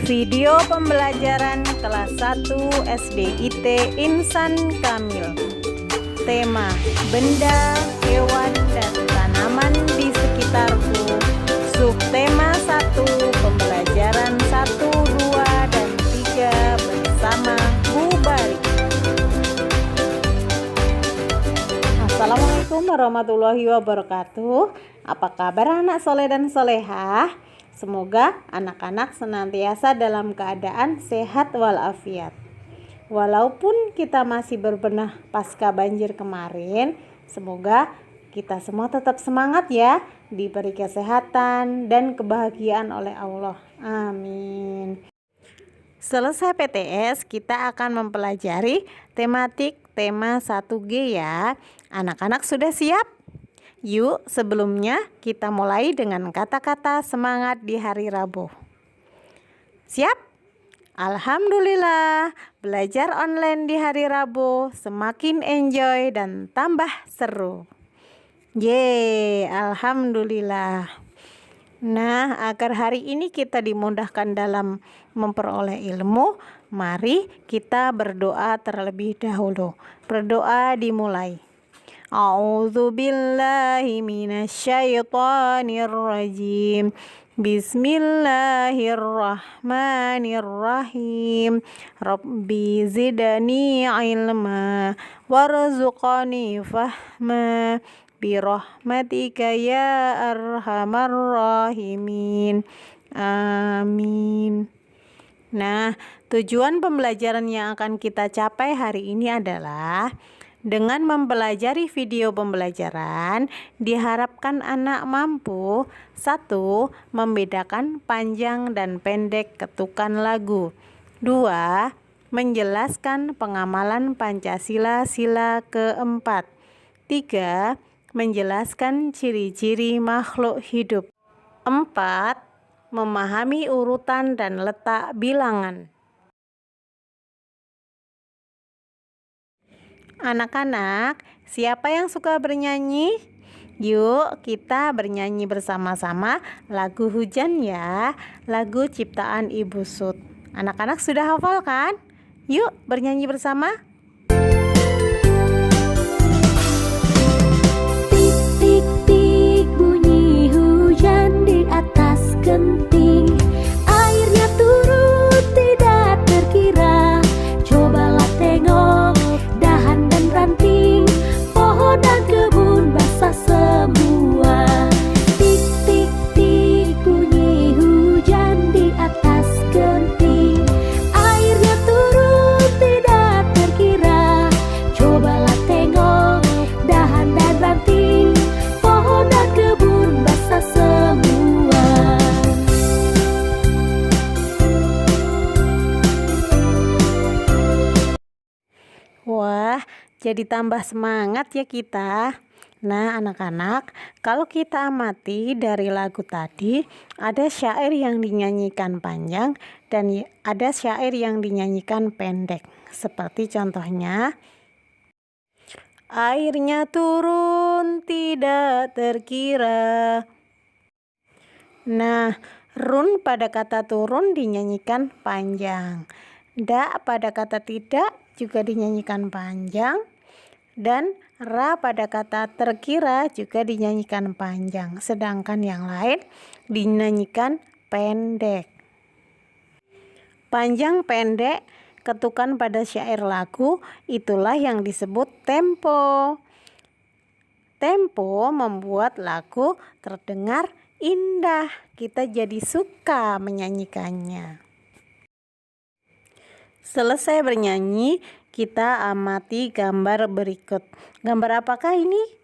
Video pembelajaran kelas 1 SDIT Insan Kamil. Tema: benda, hewan, dan tanaman di sekitarku. Subtema 1, pembelajaran 1, 2, dan 3 bersama Bu Bari. Assalamualaikum warahmatullahi wabarakatuh. Apa kabar anak soleh dan solehah? Semoga anak-anak senantiasa dalam keadaan sehat walafiat. Walaupun kita masih berbenah pasca banjir kemarin, semoga kita semua tetap semangat ya, diberi kesehatan dan kebahagiaan oleh Allah. Amin. Selesai PTS, kita akan mempelajari tematik tema 1G ya. Anak-anak sudah siap? Yuk, sebelumnya kita mulai dengan kata-kata semangat di hari Rabu. Siap? Alhamdulillah, belajar online di hari Rabu semakin enjoy dan tambah seru. Yeay, alhamdulillah. Nah, agar hari ini kita dimudahkan dalam memperoleh ilmu, mari kita berdoa terlebih dahulu. Berdoa dimulai. A'udzu billahi minasyaitonir rajim. Bismillahirrahmanirrahim. Rabbi zidni ilma warzuqni fahma birahmatika ya arhamar rahimin. Amin. Nah, tujuan pembelajaran yang akan kita capai hari ini adalah dengan mempelajari video pembelajaran, diharapkan anak mampu 1. Membedakan panjang dan pendek ketukan lagu. 2. Menjelaskan pengamalan Pancasila sila keempat. 3. Menjelaskan ciri-ciri makhluk hidup. 4. Memahami urutan dan letak bilangan. Anak-anak, siapa yang suka bernyanyi? Yuk kita bernyanyi bersama-sama lagu hujan ya, lagu ciptaan Ibu Sud. Anak-anak sudah hafal kan? Yuk bernyanyi bersama. Tik tik tik bunyi hujan di atas genting. Airnya turun tidak terkira. Cobalah tengok dahan dan ranting, pohon dan kebun basah semua. Tik tik tik bunyi hujan di atas genting. Airnya turun tidak terkira. Cobalah tengok dahan dan ranting, pohon dan kebun basah semua. Wah, jadi tambah semangat ya kita. Nah anak-anak, kalau kita amati dari lagu tadi, ada syair yang dinyanyikan panjang dan ada syair yang dinyanyikan pendek. Seperti contohnya, airnya turun tidak terkira. Nah, run pada kata turun dinyanyikan panjang. Da pada kata tidak juga dinyanyikan panjang. Dan ra pada kata terkira juga dinyanyikan panjang. Sedangkan yang lain dinyanyikan pendek. Panjang pendek ketukan pada syair lagu itulah yang disebut tempo. Tempo membuat lagu terdengar indah. Kita jadi suka menyanyikannya. Selesai bernyanyi, kita amati gambar berikut. Gambar apakah ini?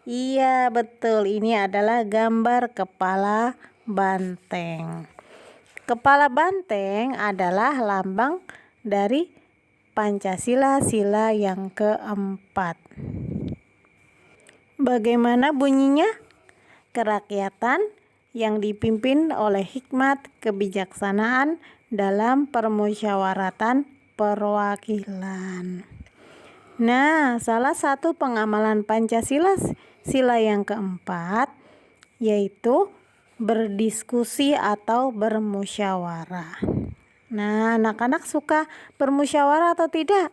Iya, betul. Ini adalah gambar kepala banteng. Kepala banteng adalah lambang dari Pancasila sila yang keempat. Bagaimana bunyinya? Kerakyatan yang dipimpin oleh hikmat kebijaksanaan dalam permusyawaratan perwakilan. Nah, salah satu pengamalan Pancasila sila yang keempat yaitu berdiskusi atau bermusyawarah. Nah, anak-anak suka bermusyawarah atau tidak?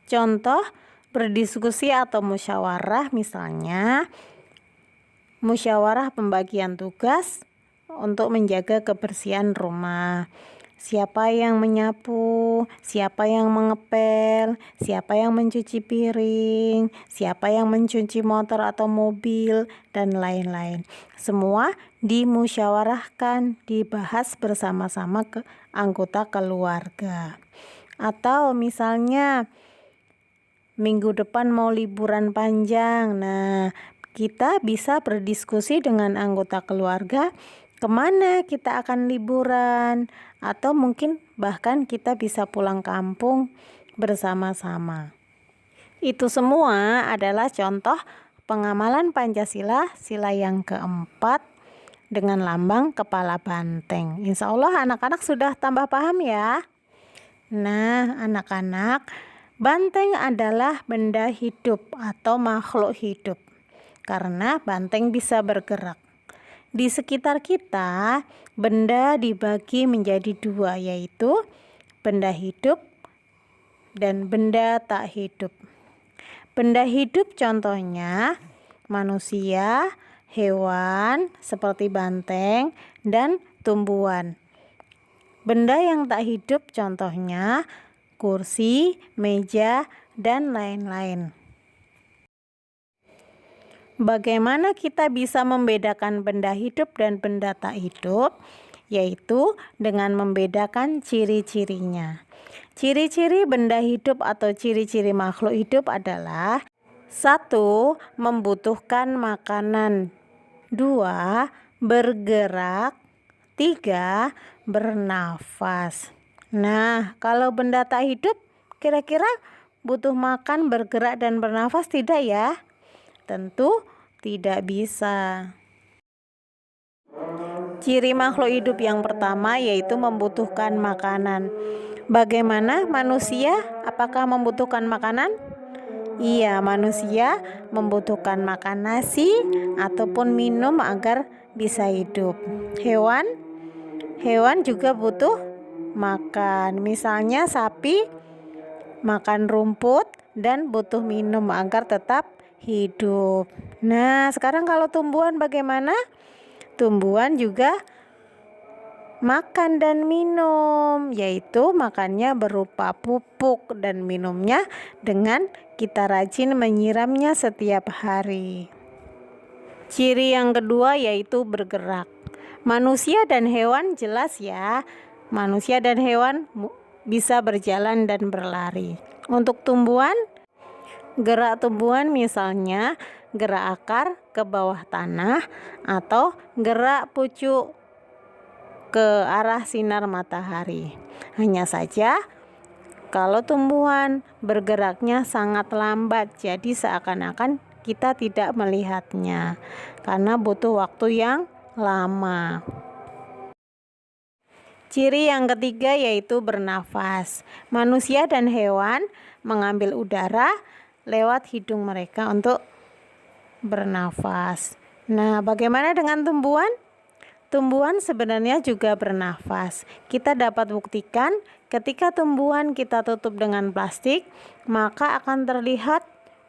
Contoh berdiskusi atau musyawarah, misalnya musyawarah pembagian tugas untuk menjaga kebersihan rumah. Siapa yang menyapu, siapa yang mengepel, siapa yang mencuci piring, siapa yang mencuci motor atau mobil, dan lain-lain. Semua dimusyawarahkan, dibahas bersama-sama ke anggota keluarga. Atau misalnya minggu depan mau liburan panjang. Nah, kita bisa berdiskusi dengan anggota keluarga kemana kita akan liburan, atau mungkin bahkan kita bisa pulang kampung bersama-sama. Itu semua adalah contoh pengamalan Pancasila, sila yang keempat, dengan lambang kepala banteng. Insya Allah anak-anak sudah tambah paham ya. Nah, anak-anak, banteng adalah benda hidup atau makhluk hidup karena banteng bisa bergerak. Di sekitar kita, benda dibagi menjadi dua, yaitu benda hidup dan benda tak hidup. Benda hidup contohnya manusia, hewan seperti banteng, dan tumbuhan. Benda yang tak hidup contohnya kursi, meja, dan lain-lain. Bagaimana kita bisa membedakan benda hidup dan benda tak hidup? Yaitu dengan membedakan ciri-cirinya. Ciri-ciri benda hidup atau ciri-ciri makhluk hidup adalah: 1. Membutuhkan makanan. 2. Bergerak. 3. Bernafas. Nah, kalau benda tak hidup kira-kira butuh makan, bergerak, dan bernafas tidak ya? Tentu tidak bisa. Ciri makhluk hidup yang pertama yaitu membutuhkan makanan. Bagaimana manusia? Apakah membutuhkan makanan? Iya, manusia membutuhkan makan nasi ataupun minum agar bisa hidup. Hewan juga butuh makan. Misalnya sapi makan rumput dan butuh minum agar tetap hidup. Nah, sekarang kalau tumbuhan bagaimana? Tumbuhan juga makan dan minum, yaitu makannya berupa pupuk dan minumnya dengan kita rajin menyiramnya setiap hari. Ciri yang kedua yaitu bergerak. Manusia dan hewan jelas ya. Manusia dan hewan bisa berjalan dan berlari. Untuk tumbuhan, gerak tumbuhan misalnya gerak akar ke bawah tanah atau gerak pucuk ke arah sinar matahari. Hanya saja kalau tumbuhan bergeraknya sangat lambat, jadi seakan-akan kita tidak melihatnya karena butuh waktu yang lama. Ciri yang ketiga yaitu bernafas. Manusia dan hewan mengambil udara lewat hidung mereka untuk bernafas. Nah, bagaimana dengan tumbuhan? Tumbuhan sebenarnya juga bernafas. Kita dapat buktikan ketika tumbuhan kita tutup dengan plastik, maka akan terlihat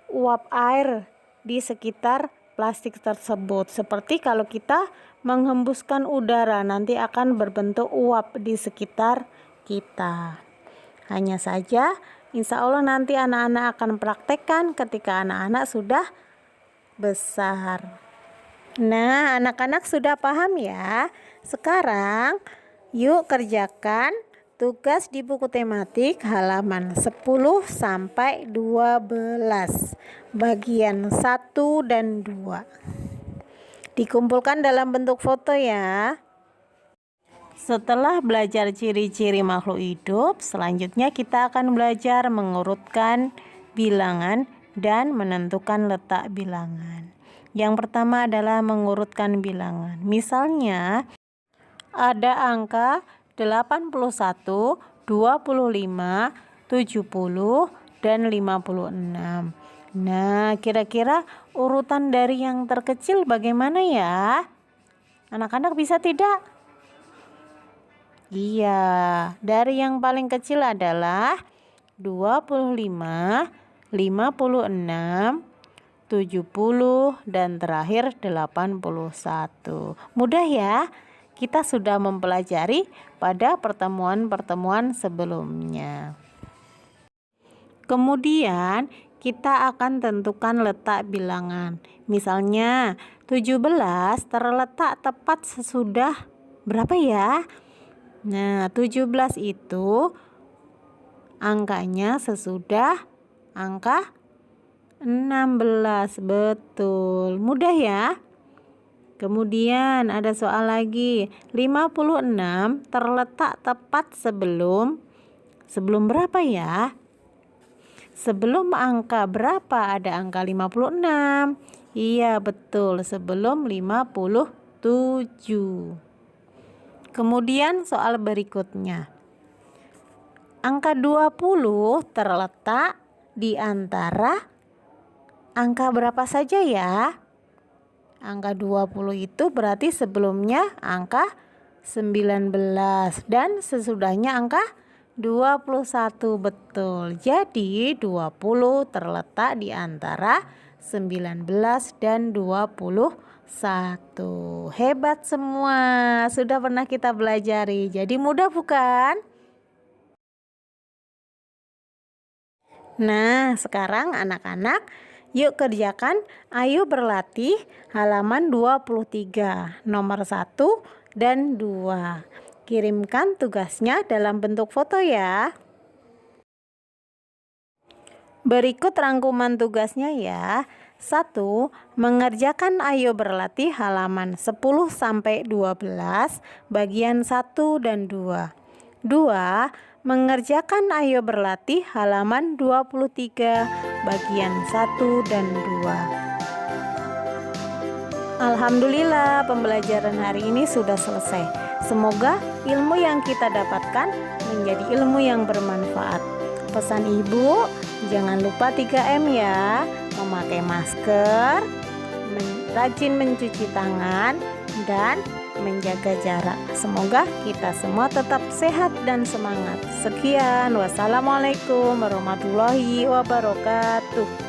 uap air di sekitar plastik tersebut. Seperti kalau kita menghembuskan udara, nanti akan berbentuk uap di sekitar kita. Hanya saja, insya Allah nanti anak-anak akan praktekkan ketika anak-anak sudah besar. Nah, anak-anak sudah paham ya. Sekarang yuk kerjakan tugas di buku tematik halaman 10 sampai 12 bagian 1 dan 2. Dikumpulkan dalam bentuk foto ya. Setelah belajar ciri-ciri makhluk hidup, selanjutnya kita akan belajar mengurutkan bilangan dan menentukan letak bilangan. Yang pertama adalah mengurutkan bilangan. Misalnya ada angka 81, 25, 70, dan 56. Nah, kira-kira urutan dari yang terkecil bagaimana ya? Anak-anak bisa tidak? Iya, dari yang paling kecil adalah 25, 56, 70, dan terakhir 81. Mudah ya, kita sudah mempelajari pada pertemuan-pertemuan sebelumnya. Kemudian kita akan tentukan letak bilangan. Misalnya 17 terletak tepat sesudah berapa ya? Nah, 17 itu angkanya sesudah angka 16. Betul. Mudah ya? Kemudian ada soal lagi. 56 terletak tepat sebelum berapa ya? Sebelum angka berapa? Ada angka 56. Iya, betul. Sebelum 57. Kemudian soal berikutnya. Angka 20 terletak di antara angka berapa saja ya? Angka 20 itu berarti sebelumnya angka 19 dan sesudahnya angka 21. Betul. Jadi 20 terletak di antara 19 dan 21. Hebat semua. Sudah pernah kita pelajari. Jadi mudah bukan? Nah, sekarang anak-anak yuk kerjakan. Ayo berlatih halaman 23 nomor 1 dan 2. Kirimkan tugasnya dalam bentuk foto ya. Berikut rangkuman tugasnya ya. 1. Mengerjakan ayo berlatih halaman 10 sampai 12 bagian 1 dan 2. 2. Mengerjakan ayo berlatih halaman 23 bagian 1 dan 2. Alhamdulillah, pembelajaran hari ini sudah selesai. Semoga ilmu yang kita dapatkan menjadi ilmu yang bermanfaat. Pesan ibu, jangan lupa 3M ya. Memakai masker, rajin mencuci tangan, dan menjaga jarak. Semoga kita semua tetap sehat dan semangat. Sekian, wassalamualaikum warahmatullahi wabarakatuh.